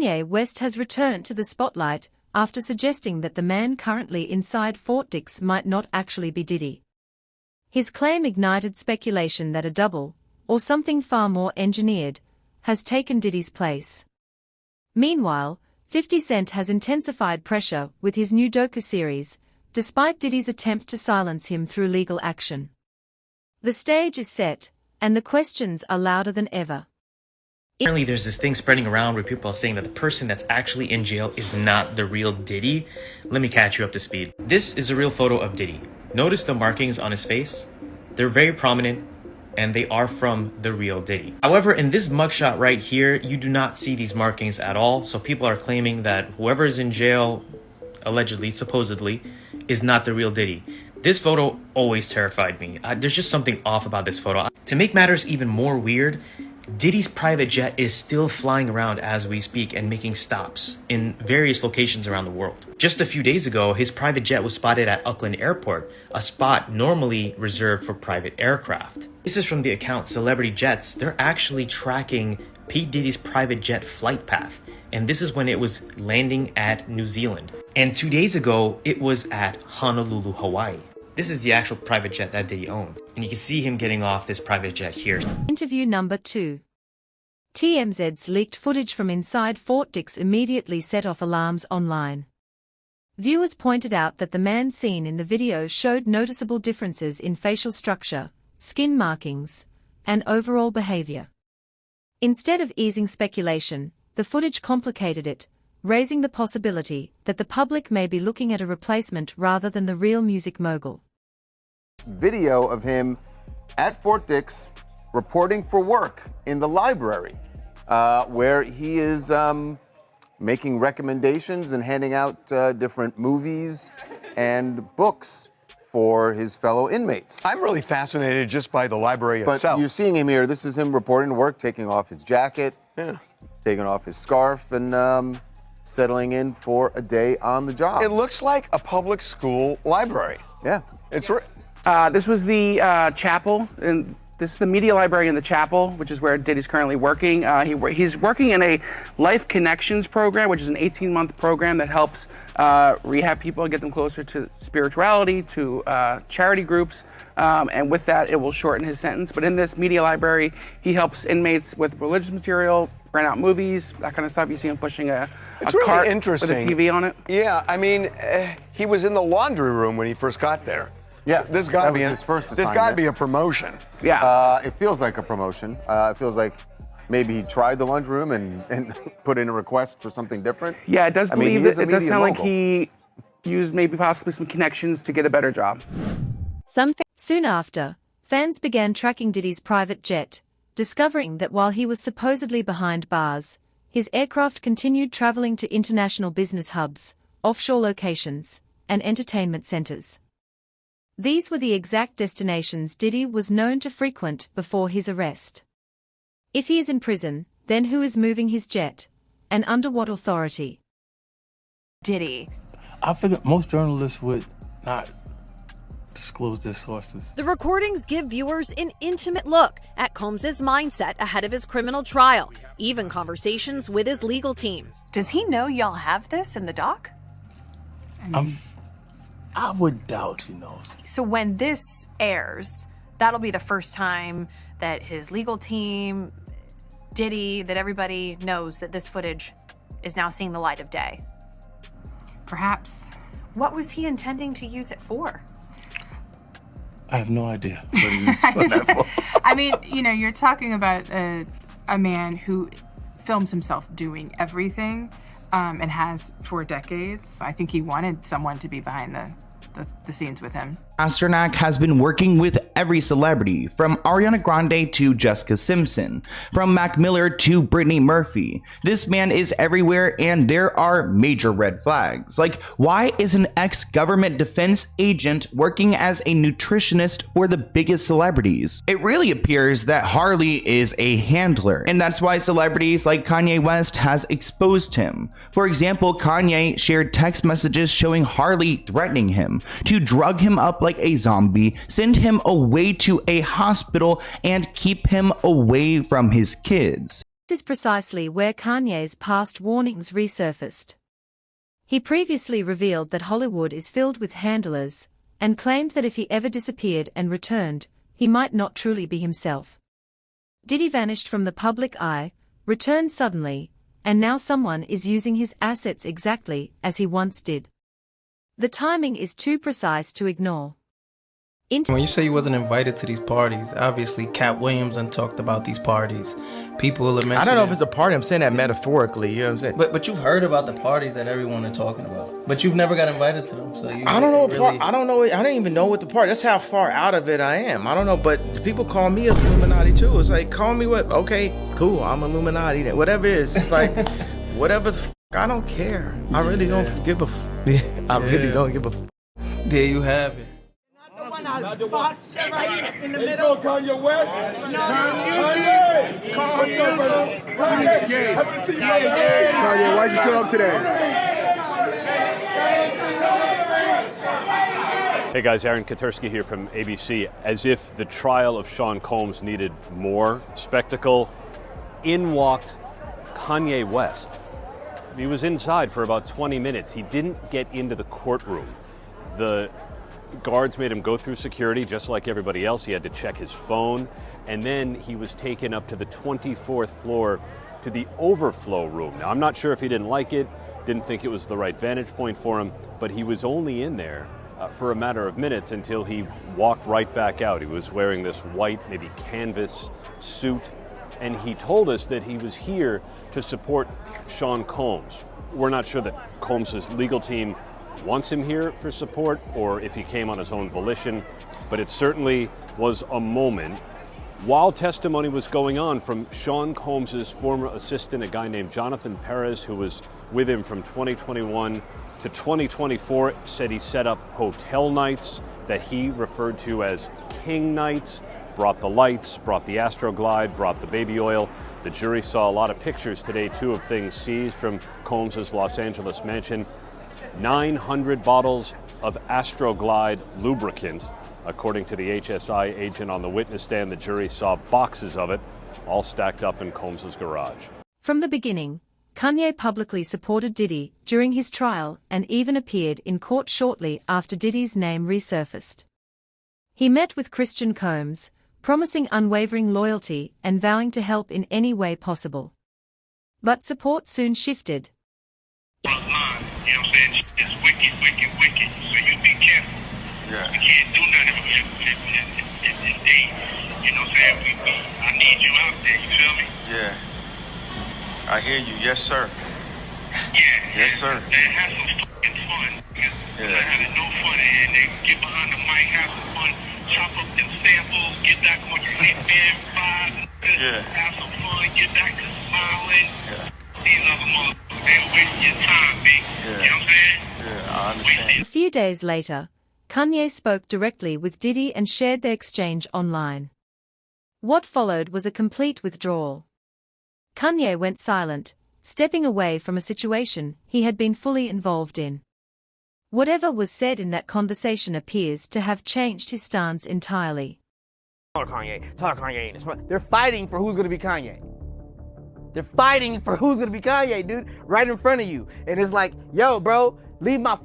Kanye West has returned to the spotlight after suggesting that the man currently inside Fort Dix might not actually be Diddy. His claim ignited speculation that a double, or something far more engineered, has taken Diddy's place. Meanwhile, 50 Cent has intensified pressure with his new docu-series, despite Diddy's attempt to silence him through legal action. The stage is set, and the questions are louder than ever. Apparently there's this thing spreading around where people are saying that the person that's actually in jail is not the real Diddy. Let me catch you up to speed. This is a real photo of Diddy. Notice the markings on his face? They're very prominent, and they are from the real Diddy. However, in this mugshot right here, you do not see these markings at all, so people are claiming that whoever is in jail, allegedly, supposedly, is not the real Diddy. This photo always terrified me. There's just something off about this photo. To make matters even more weird, Diddy's private jet is still flying around as we speak and making stops in various locations around the world. Just a few days ago, his private jet was spotted at Auckland Airport, a spot normally reserved for private aircraft. This is from the account Celebrity Jets. They're actually tracking P. Diddy's private jet flight path, and this is when it was landing at New Zealand. And 2 days ago, it was at Honolulu, Hawaii. This is the actual private jet that Diddy owned, and you can see him getting off this private jet here. Interview number 2. TMZ's leaked footage from inside Fort Dix immediately set off alarms online. Viewers pointed out that the man seen in the video showed noticeable differences in facial structure, skin markings, and overall behavior. Instead of easing speculation, the footage complicated it, raising the possibility that the public may be looking at a replacement rather than the real music mogul. Video of him at Fort Dix reporting for work in the library, where he is making recommendations and handing out different movies and books for his fellow inmates. I'm really fascinated just by the library But itself. you're seeing him here. This is him reporting to work, taking off his jacket, taking off his scarf, and settling in for a day on the job. It looks like a public school library. Yeah. It's This was the chapel, and this is the media library in the chapel, which is where Diddy's currently working. He's working in a Life Connections program, which is an 18-month program that helps rehab people, get them closer to spirituality, to charity groups, and with that, it will shorten his sentence. But in this media library, he helps inmates with religious material, rent out movies, that kind of stuff. You see him pushing a really cart interesting with a TV on it. Yeah, I mean, he was in the laundry room when he first got there. Yeah, This got to be his first This got to assignment. be a promotion. Yeah. It feels like a promotion. It feels like maybe he tried the lunchroom and put in a request for something different. Yeah, it does I mean, believe he is a it does media sound like mogul. he used maybe possibly some connections to get a better job. Soon after, fans began tracking Diddy's private jet, discovering that while he was supposedly behind bars, his aircraft continued traveling to international business hubs, offshore locations, and entertainment centers. These were the exact destinations Diddy was known to frequent before his arrest. If he is in prison, then who is moving his jet, and under what authority? Diddy. I figured most journalists would not disclose their sources. The recordings give viewers an intimate look at Combs' mindset ahead of his criminal trial, even conversations with his legal team. Does he know y'all have this in the doc? I would doubt he knows. So when this airs, that'll be the first time that his legal team, Diddy, that everybody knows that this footage is now seeing the light of day. Perhaps. What was he intending to use it for? I have no idea what he was doing that for. I mean, you know, you're talking about a man who films himself doing everything and has for decades. I think he wanted someone to be behind the scenes with him. Pasternak has been working with every celebrity, from Ariana Grande to Jessica Simpson, from Mac Miller to Brittany Murphy. This man is everywhere, and there are major red flags. Like, why is an ex-government defense agent working as a nutritionist for the biggest celebrities? It really appears that Harley is a handler, and that's why celebrities like Kanye West has exposed him. For example, Kanye shared text messages showing Harley threatening him to drug him up like a zombie, send him away to a hospital, and keep him away from his kids. This is precisely where Kanye's past warnings resurfaced. He previously revealed that Hollywood is filled with handlers, and claimed that if he ever disappeared and returned, he might not truly be himself. Diddy vanished from the public eye, returned suddenly, and now someone is using his assets exactly as he once did. The timing is too precise to ignore. When you say you wasn't invited to these parties, obviously Cat Williams done talked about these parties. People will mention I don't know if it's a party. I'm saying that metaphorically. You know what I'm saying? But you've heard about the parties that everyone is talking about. But you've never got invited to them. So you I don't know. Really... I don't know. I didn't even know what the party. That's how far out of it I am. I don't know. But people call me a Illuminati too. It's like, call me what? Okay, cool. I'm Illuminati. Whatever it is. It's like, whatever. I don't care. I really don't give a. I really don't give a. There you have it. Not the box right in the middle. Kanye West. Kanye. Kanye. Happy to see you. Kanye, why'd you show up today? Hey guys, Aaron Katursky here from ABC. As if the trial of Sean Combs needed more spectacle, in walked Kanye West. He was inside for about 20 minutes. He didn't get into the courtroom. The guards made him go through security just like everybody else. He had to check his phone, and then he was taken up to the 24th floor to the overflow room. Now, I'm not sure if he didn't like it, didn't think it was the right vantage point for him, but he was only in there for a matter of minutes until he walked right back out. He was wearing this white, maybe canvas suit, and he told us that he was here to support Sean Combs. We're not sure that Combs' legal team wants him here for support or if he came on his own volition, but it certainly was a moment while testimony was going on from Sean Combs' former assistant, a guy named Jonathan Perez, who was with him from 2021 to 2024, said he set up hotel nights that he referred to as king nights, brought the lights, brought the Astroglide, brought the baby oil. The jury saw a lot of pictures today, too, of things seized from Combs' Los Angeles mansion. 900 bottles of Astroglide lubricant. According to the HSI agent on the witness stand, the jury saw boxes of it, all stacked up in Combs' garage. From the beginning, Kanye publicly supported Diddy during his trial and even appeared in court shortly after Diddy's name resurfaced. He met with Christian Combs, promising unwavering loyalty and vowing to help in any way possible. But support soon shifted. You know what I'm saying? It's wicked, wicked, wicked. So you be careful. Yeah. We can't do nothing if they, you know what I'm saying? I need you out there, you feel me? Yeah. I hear you. Yes, sir. Yeah. Yes, sir. And have some fucking fun. We're not having no fun. And then get behind the mic, have some fun, chop up them samples, get back on your hit band vibe. Yeah. Have some fun, get back to smiling. Yeah. These other motherfuckers, they're wasting your time, big. Yeah. You know what I'm saying? Yeah, I understand. A few days later, Kanye spoke directly with Diddy and shared their exchange online. What followed was a complete withdrawal. Kanye went silent, stepping away from a situation he had been fully involved in. Whatever was said in that conversation appears to have changed his stance entirely. Kanye. They're fighting for who's going to be Kanye. They're fighting for who's going to be Kanye, dude, right in front of you. And it's like, yo, bro, leave my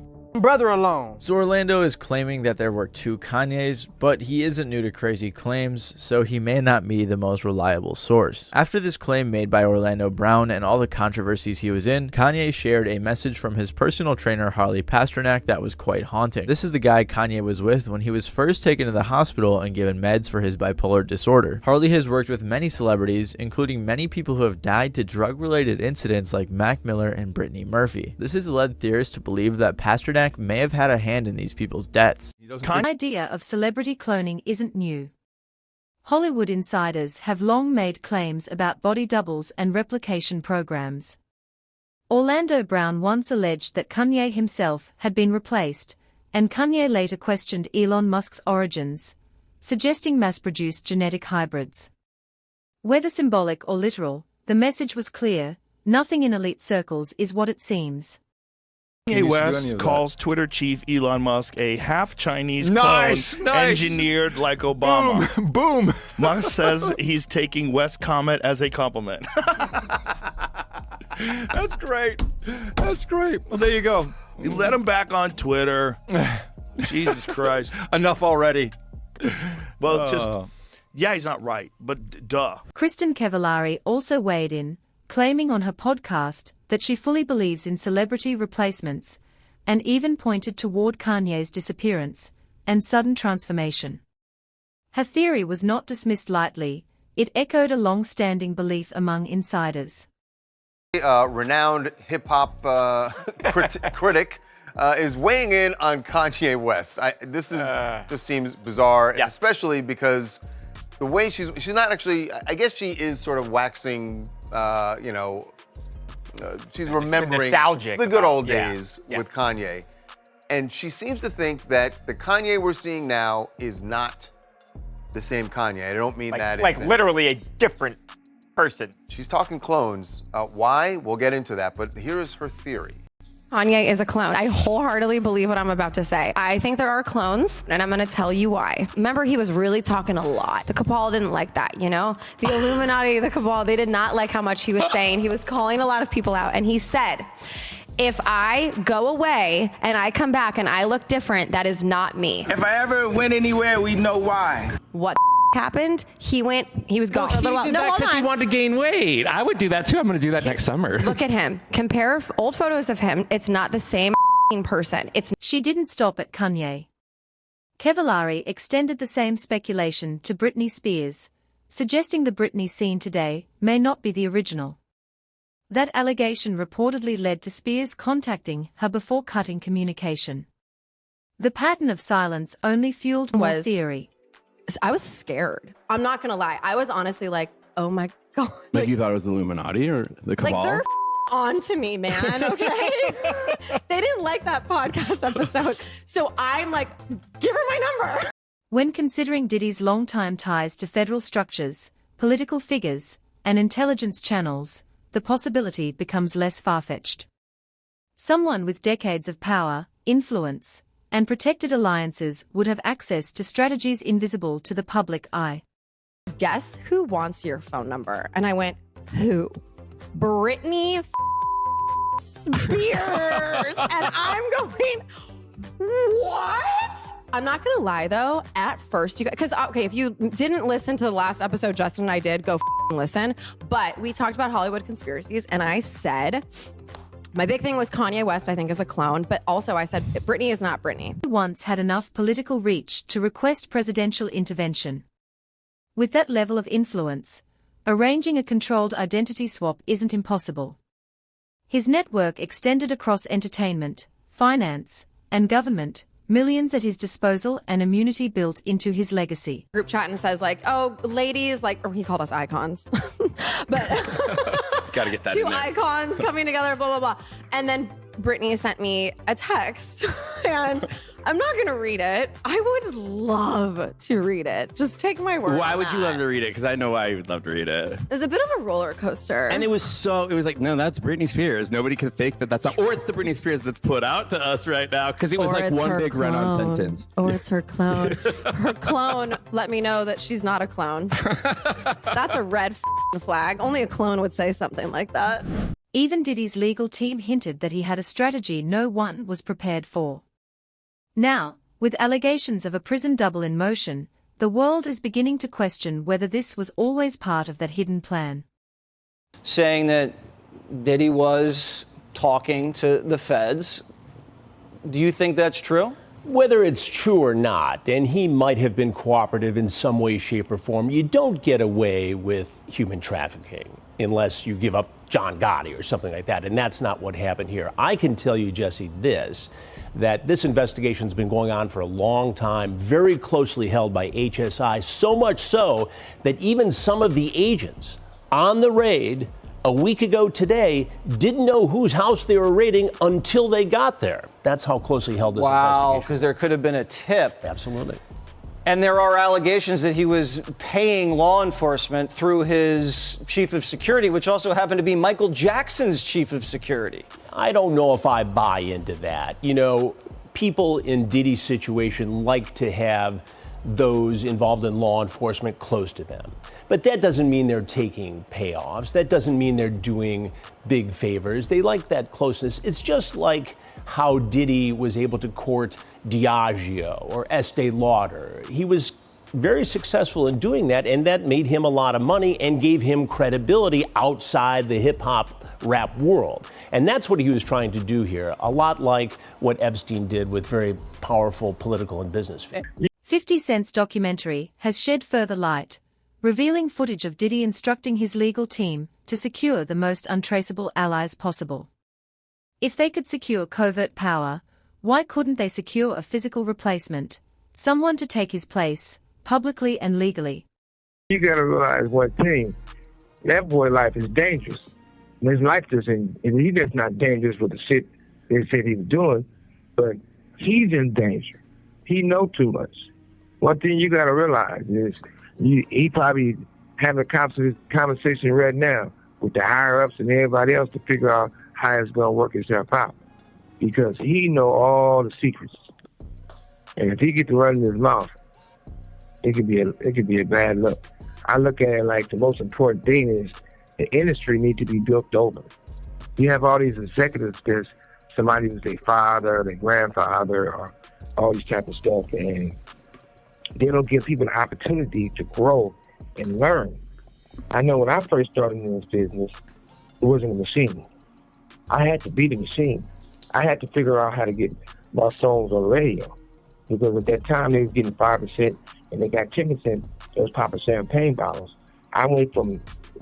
brother alone. So Orlando is claiming that there were two Kanyes, but he isn't new to crazy claims, so he may not be the most reliable source. After this claim made by Orlando Brown and all the controversies he was in, Kanye shared a message from his personal trainer Harley Pasternak that was quite haunting. This is the guy Kanye was with when he was first taken to the hospital and given meds for his bipolar disorder. Harley has worked with many celebrities, including many people who have died to drug-related incidents like Mac Miller and Britney Murphy. This has led theorists to believe that Pasternak may have had a hand in these people's deaths. The idea of celebrity cloning isn't new. Hollywood insiders have long made claims about body doubles and replication programs. Orlando Brown once alleged that Kanye himself had been replaced, and Kanye later questioned Elon Musk's origins, suggesting mass-produced genetic hybrids. Whether symbolic or literal, the message was clear: nothing in elite circles is what it seems. Kanye West calls Twitter chief Elon Musk a half-Chinese Nice, clone nice. engineered like Obama. Boom. Musk says he's taking West's comment as a compliment. That's great. That's great. Well, there you go. You let him back on Twitter. Jesus Christ. Enough already. Well, yeah, he's not right, but duh. Kristen Cavallari also weighed in, claiming on her podcast that she fully believes in celebrity replacements, and even pointed toward Kanye's disappearance and sudden transformation. Her theory was not dismissed lightly, it echoed a long-standing belief among insiders. Renowned hip-hop critic is weighing in on Kanye West. This just seems bizarre, and especially because the way she's not actually, I guess she is sort of waxing, she's remembering the good old days with Kanye. And she seems to think that the Kanye we're seeing now is not the same Kanye. I don't mean that. Like literally a different person. She's talking clones. Why? We'll get into that, but here is her theory. Kanye is a clone. I wholeheartedly believe what I'm about to say. I think there are clones, and I'm going to tell you why. Remember, he was really talking a lot. The cabal didn't like that, you know? The Illuminati, the cabal, they did not like how much he was saying. He was calling a lot of people out, and he said, if I go away and I come back and I look different, that is not me. If I ever went anywhere, we'd know why. What happened? He was gone for a little while. No, hold on. He wanted to gain weight. I would do that too. I'm going to do that next summer. Look at him. Compare old photos of him. It's not the same person. She didn't stop at Kanye. Cavallari extended the same speculation to Britney Spears, suggesting the Britney seen today may not be the original. That allegation reportedly led to Spears contacting her before cutting communication. The pattern of silence only fueled more theory. I was scared. I'm not gonna lie. I was honestly like, oh my God. Like you thought it was the Illuminati or the cabal? Like they're on to me, man, okay? They didn't like that podcast episode. So I'm like, give her my number. When considering Diddy's long-time ties to federal structures, political figures, and intelligence channels, the possibility becomes less far-fetched. Someone with decades of power, influence, and protected alliances would have access to strategies invisible to the public eye. Guess who wants your phone number? And I went, who? Britney Spears. And I'm going, what? I'm not gonna lie though, at first you guys, because okay, if you didn't listen to the last episode Justin and I did, go listen. But we talked about Hollywood conspiracies and I said, my big thing was Kanye West, I think, is a clone, but also I said Britney is not Britney. Once had enough political reach to request presidential intervention. With that level of influence, arranging a controlled identity swap isn't impossible. His network extended across entertainment, finance, and government, millions at his disposal and immunity built into his legacy. Group chat and says like, oh, ladies, like, or he called us icons, but gotta get that two in there. icons coming together, blah, blah, blah. And then Britney sent me a text and I'm not going to read it. I would love to read it. Just take my word. Why on would you that. love to read it? Because I know why you would love to read it. It was a bit of a roller coaster. And it was like, no, that's Britney Spears. Nobody can fake that that's not, or it's the Britney Spears that's put out to us right now. Because it was Or like it's one her big run-on clone. sentence. Or it's her clone. Her clone let me know that she's not a clone. That's a red flag. Only a clone would say something like that. Even Diddy's legal team hinted that he had a strategy no one was prepared for. Now, with allegations of a prison double in motion, the world is beginning to question whether this was always part of that hidden plan. Saying that Diddy was talking to the feds. Do you think that's true? Whether it's true or not, and he might have been cooperative in some way, shape, or form, you don't get away with human trafficking unless you give up John Gotti or something like that, and that's not what happened here. I can tell you, Jesse, that this investigation's been going on for a long time, very closely held by HSI, so much so that even some of the agents on the raid a week ago today didn't know whose house they were raiding until they got there. That's how closely held this investigation. Wow, because there could have been a tip. Absolutely. And there are allegations that he was paying law enforcement through his chief of security, which also happened to be Michael Jackson's chief of security. I don't know if I buy into that. You know, people in Diddy's situation like to have those involved in law enforcement close to them. But that doesn't mean they're taking payoffs. That doesn't mean they're doing big favors. They like that closeness. It's just like how Diddy was able to court Diageo or Estee Lauder. He was very successful in doing that, and that made him a lot of money and gave him credibility outside the hip-hop rap world. And that's what he was trying to do here, a lot like what Epstein did with very powerful political and business figures. 50 Cent's documentary has shed further light, revealing footage of Diddy instructing his legal team to secure the most untraceable allies possible. If they could secure covert power, why couldn't they secure a physical replacement, someone to take his place, publicly and legally? You gotta realize one thing, that boy's life is dangerous. And his life isn't, and he's just not dangerous with the shit they said he was doing, but he's in danger. He knows too much. One thing you gotta realize is he probably having a conversation right now with the higher-ups and everybody else to figure out how it's gonna work itself out. Because he know all the secrets. And if he get to run his mouth, it could be a bad look. I look at it like the most important thing is the industry need to be built over. You have all these executives because somebody was their father, their grandfather, or all these type of stuff, and they don't give people the opportunity to grow and learn. I know when I first started in this business, it wasn't a machine. I had to be the machine. I had to figure out how to get my songs on the radio. Because at that time, they was getting 5%, and they got 10%, those popping champagne bottles. I went from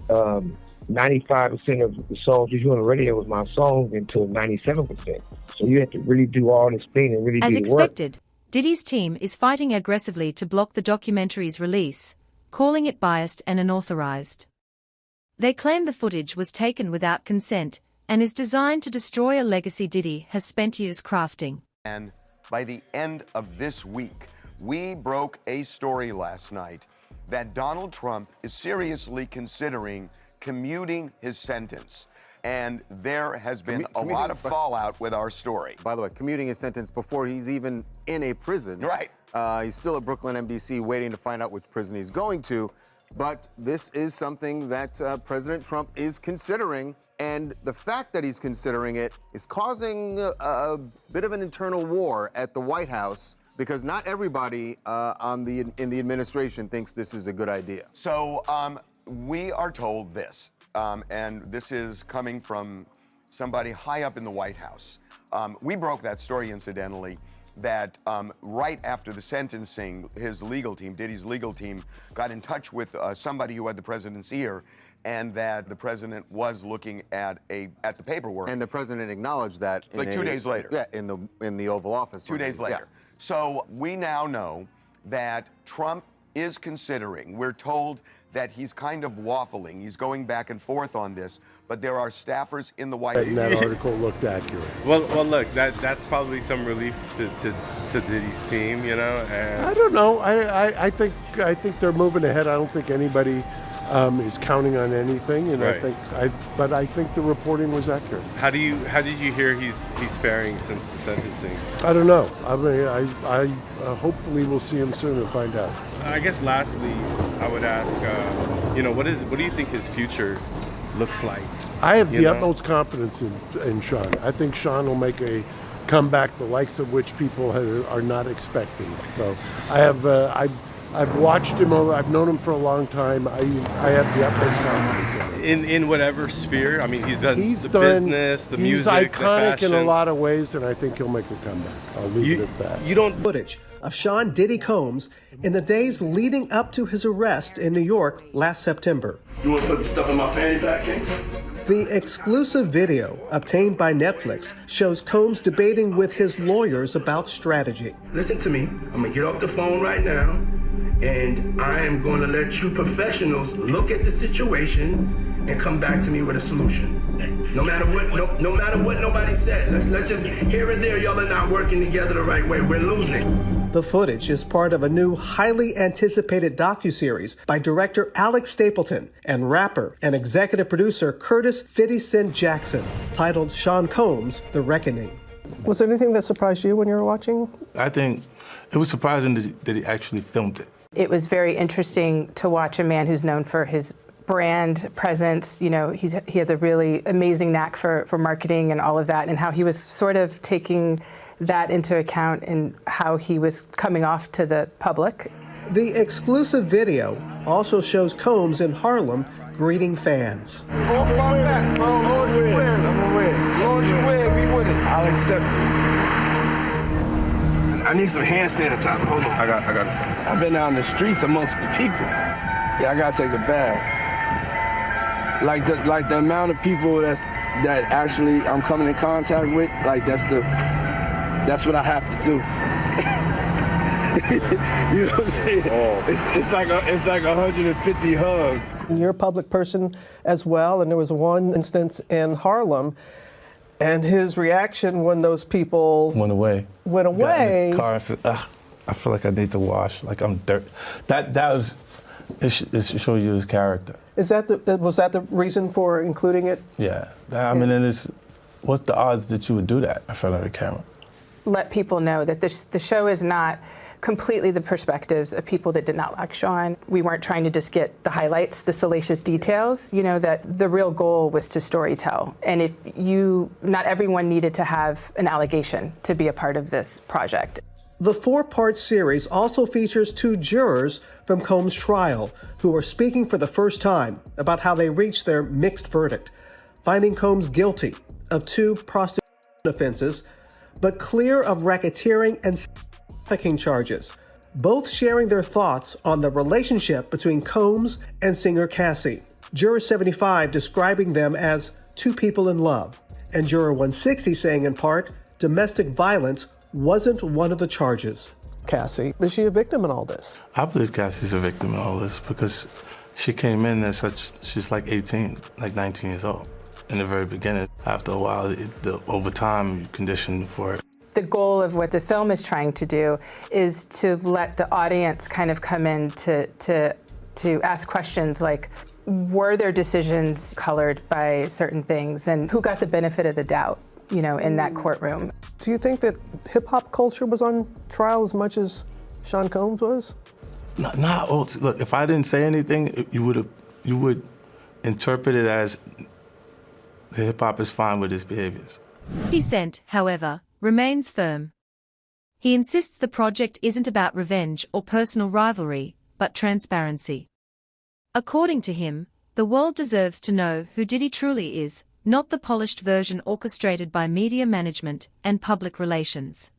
95% of the songs you hear on the radio was my songs into 97%. So you had to really do all this thing and really do the work. As expected, Diddy's team is fighting aggressively to block the documentary's release, calling it biased and unauthorized. They claim the footage was taken without consent and is designed to destroy a legacy Diddy has spent years crafting. And by the end of this week, we broke a story last night that Donald Trump is seriously considering commuting his sentence. And there has been a lot of fallout with our story. By the way, commuting his sentence before he's even in a prison. Right. He's still at Brooklyn MDC waiting to find out which prison he's going to. But this is something that President Trump is considering. And the fact that he's considering it is causing a bit of an internal war at the White House, because not everybody in the administration thinks this is a good idea. So we are told this, and this is coming from somebody high up in the White House. We broke that story, incidentally, that right after the sentencing, his legal team, Diddy's legal team, got in touch with somebody who had the president's ear, and that the president was looking at the paperwork. And the president acknowledged that like 2 days later. Yeah, in the Oval Office. 2 days later. Yeah. So we now know that Trump is considering, we're told that he's kind of waffling. He's going back and forth on this, but there are staffers in the White House. And that article looked accurate. Well, look, that's probably some relief to Diddy's team, you know. And I don't know. I think they're moving ahead. I don't think anybody is counting on anything, and right. I think the reporting was accurate. How did you hear he's faring since the sentencing? I don't know. I mean, hopefully we'll see him soon and find out. I guess lastly, I would ask, what do you think his future looks like? I have the utmost confidence in Sean. I think Sean will make a comeback, the likes of which people are not expecting. So I've watched him over. I've known him for a long time. I have the utmost confidence in him. In whatever sphere. I mean, he's done business, the music, he's iconic the in a lot of ways, and I think he'll make a comeback. I'll leave it at that. Footage of Sean Diddy Combs in the days leading up to his arrest in New York last September. You want to put the stuff in my fanny pack, King? The exclusive video obtained by Netflix shows Combs debating with his lawyers about strategy. Listen to me. I'm going to get off the phone right now, and I am going to let you professionals look at the situation and come back to me with a solution. No matter what, no matter what nobody said. Let's just here and there, y'all are not working together the right way. We're losing. The footage is part of a new, highly anticipated docuseries by director Alex Stapleton and rapper and executive producer Curtis 50 Cent Jackson, titled Sean Combs: The Reckoning. Was there anything that surprised you when you were watching? I think it was surprising that he actually filmed it. It was very interesting to watch a man who's known for his brand presence. You know, he has a really amazing knack for marketing and all of that, and how he was sort of taking that into account in how he was coming off to the public. The exclusive video also shows Combs in Harlem greeting fans. Off my back, bro. Lord, you win. I'm gonna win. Lord, you win. We win it. I'll accept it. I need some hand sanitizer. Hold on. I got it. I've been out in the streets amongst the people. Yeah, I gotta take a bath. Like the amount of people that actually I'm coming in contact with, like that's what I have to do. You know what I'm saying? It's like 150 hugs. You're a public person as well, and there was one instance in Harlem, and his reaction when those people went away. Got in the car and said, I feel like I need to wash, like I'm dirt. That was, it shows you his character. Was that the reason for including it? Yeah, I mean, what's the odds that you would do that in front of the camera? Let people know that the show is not completely the perspectives of people that did not like Sean. We weren't trying to just get the highlights, the salacious details, you know, that the real goal was to storytell. And not everyone needed to have an allegation to be a part of this project. The 4-part series also features 2 jurors from Combs' trial who are speaking for the first time about how they reached their mixed verdict, finding Combs guilty of 2 prostitution offenses, but clear of racketeering and trafficking charges, both sharing their thoughts on the relationship between Combs and singer Cassie. Juror 75 describing them as 2 people in love, and Juror 160 saying in part, domestic violence wasn't one of the charges. Cassie, is she a victim in all this? I believe Cassie's a victim in all this because she came in she's like 18, like 19 years old in the very beginning. After a while, over time, you condition for it. The goal of what the film is trying to do is to let the audience kind of come in to ask questions like, were their decisions colored by certain things, and who got the benefit of the doubt, you know, in that courtroom? Do you think that hip-hop culture was on trial as much as Sean Combs was? Look, if I didn't say anything, you would interpret it as the hip-hop is fine with his behaviors. 50 Cent, however, remains firm. He insists the project isn't about revenge or personal rivalry, but transparency. According to him, the world deserves to know who Diddy truly is, not the polished version orchestrated by media management and public relations.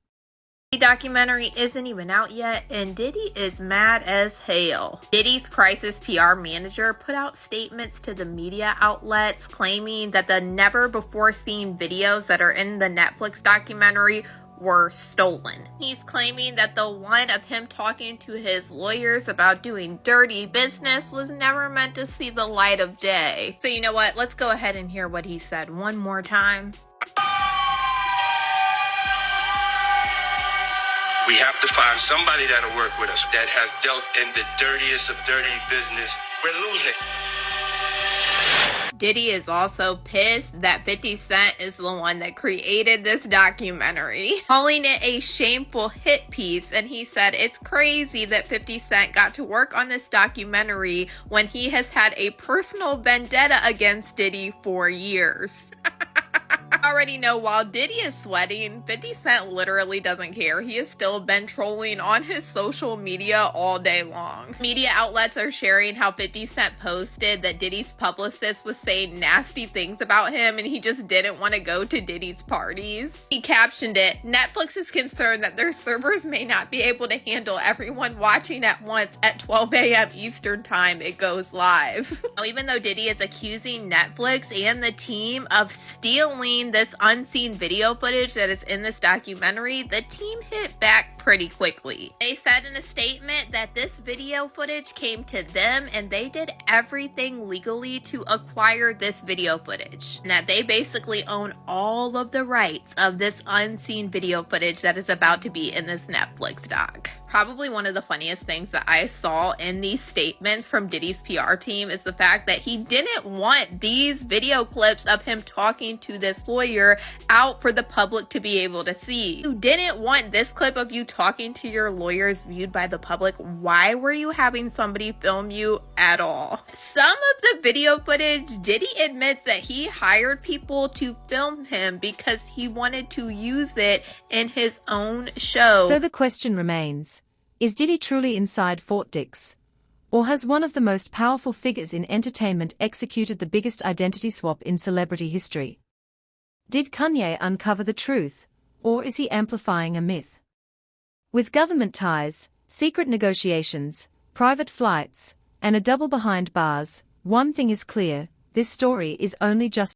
The documentary isn't even out yet, and Diddy is mad as hell. Diddy's crisis PR manager put out statements to the media outlets claiming that the never-before-seen videos that are in the Netflix documentary were stolen. He's claiming that the one of him talking to his lawyers about doing dirty business was never meant to see the light of day. So you know what? Let's go ahead and hear what he said one more time. We have to find somebody that'll work with us that has dealt in the dirtiest of dirty business. We're losing. Diddy is also pissed that 50 Cent is the one that created this documentary, calling it a shameful hit piece, and he said it's crazy that 50 Cent got to work on this documentary when he has had a personal vendetta against Diddy for years. I already know while Diddy is sweating, 50 Cent literally doesn't care. He has still been trolling on his social media all day long. Media outlets are sharing how 50 Cent posted that Diddy's publicist was saying nasty things about him and he just didn't want to go to Diddy's parties. He captioned it, "Netflix is concerned that their servers may not be able to handle everyone watching at once at 12 a.m. Eastern time. It goes live." Now, even though Diddy is accusing Netflix and the team of stealing this unseen video footage that is in this documentary, the team hit back pretty quickly. They said in a statement that this video footage came to them and they did everything legally to acquire this video footage. And that they basically own all of the rights of this unseen video footage that is about to be in this Netflix doc. Probably one of the funniest things that I saw in these statements from Diddy's PR team is the fact that he didn't want these video clips of him talking to this lawyer out for the public to be able to see. You didn't want this clip of you talking to your lawyers viewed by the public. Why were you having somebody film you at all? Some of the video footage, Diddy admits that he hired people to film him because he wanted to use it in his own show. So the question remains, is Diddy truly inside Fort Dix? Or has one of the most powerful figures in entertainment executed the biggest identity swap in celebrity history? Did Kanye uncover the truth, or is he amplifying a myth? With government ties, secret negotiations, private flights, and a double behind bars, one thing is clear, this story is only just